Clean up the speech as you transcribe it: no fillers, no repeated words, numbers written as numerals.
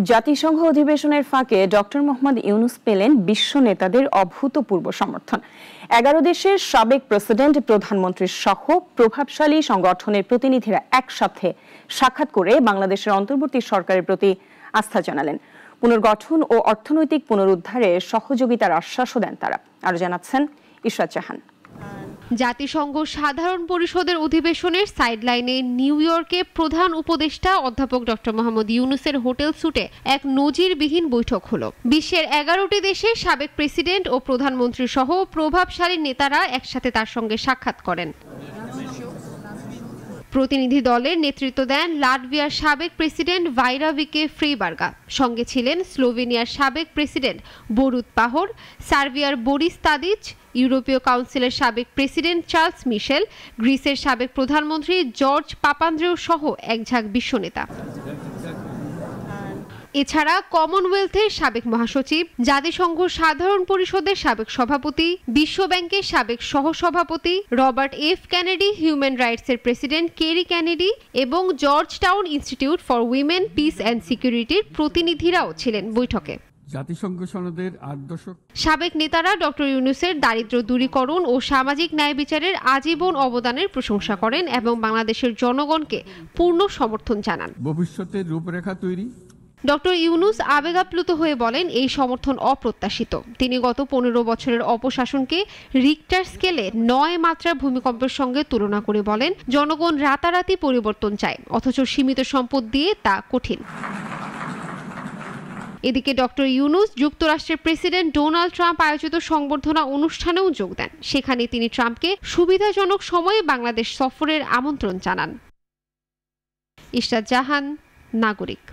জাতিসংঘ অধিবেশনের ফাঁকে ডক্টর মোহাম্মদ ইউনূস পেলেন বিশ্ব নেতাদের অভূতপূর্ব সমর্থন। 11 দেশের সাবেক প্রেসিডেন্ট, প্রধানমন্ত্রী সহ প্রভাবশালী সংগঠনের প্রতিনিধিরা একসাথে সাক্ষাৎ করে বাংলাদেশের অন্তর্বর্তী সরকারের প্রতি আস্থা জানালেন। পুনর্গঠন ও অর্থনৈতিক পুনরুদ্ধারে সহযোগিতার আশ্বাসও দেন তারা। আরো জানাচ্ছেন ইশরাত জাহান। জাতিসংঘ সাধারণ পরিষদের অধিবেশনের সাইডলাইনে নিউ ইয়র্কে প্রধান উপদেষ্টা অধ্যাপক ডক্টর মোহাম্মদ ইউনূসের হোটেল স্যুটে এক নজিরবিহীন বৈঠক হলো। বিশ্বের 11টি দেশের সাবেক প্রেসিডেন্ট ও প্রধানমন্ত্রী সহ প্রভাবশালী নেতারা একসাথে তার সঙ্গে সাক্ষাৎ করেন। প্রতিনিধি দলের নেতৃত্ব দেন লাটভিয়ার সাবেক প্রেসিডেন্ট ভাইরা ভিকে ফ্রেইবার্গা। সঙ্গে ছিলেন স্লোভেনিয়ার সাবেক প্রেসিডেন্ট বরুত পাহর, সার্বিয়ার বরিস তাদিচ, ইউরোপীয় কাউন্সিলের সাবেক প্রেসিডেন্ট চার্লস মিশেল, গ্রিসের সাবেক প্রধানমন্ত্রী জর্জ পাপান্দ্রেউ সহ একঝাঁক বিশ্বনেতা। এছাড়া কমনওয়েলথের সাবেক মহাসচিব, জাতিসংঘ সাধারণ পরিষদের সাবেক সভাপতি, বিশ্ব ব্যাংকের সাবেক সহসভাপতি, রবার্ট এফ কেনেডি হিউম্যান রাইটসের প্রেসিডেন্ট কেরি কেনেডি এবং Georgetown institute for women, peace and সিকিউরিটির প্রতিনিধিরাও ছিলেন বৈঠকে। জাতিসংঘ সনদের 8 দশক সাবেক নেতারা ডক্টর ইউনূসের দারিদ্র্য দূরীকরণ ও সামাজিক ন্যায় বিচারের আজীবন অবদানের প্রশংসা করেন এবং বাংলাদেশের জনগণকে পূর্ণ সমর্থন জানান। ভবিষ্যতের রূপরেখা তৈরি। ডক্টর ইউনূস আবেগাপ্লুত হয়ে বলেন, এই সমর্থন অপ্রত্যাশিত। তিনি গত 15 বছরের অপশাসনকে রিক্টার স্কেলে 9 মাত্রার ভূমিকম্পের সঙ্গে তুলনা করে বলেন, জনগণ রাতারাতি পরিবর্তন চায়, অথচ সীমিত সম্পদ দিয়ে তা কঠিন। এদিকে ডক্টর ইউনূস যুক্তরাষ্ট্রের প্রেসিডেন্ট ডোনাল্ড ট্রাম্প আয়োজিত সংবর্ধনা অনুষ্ঠানেও যোগ দেন। সেখানে তিনি ট্রাম্পকে সুবিধাজনক সময়ে বাংলাদেশ সফরের আমন্ত্রণ জানান। ইশরাত জাহান, নাগরিক।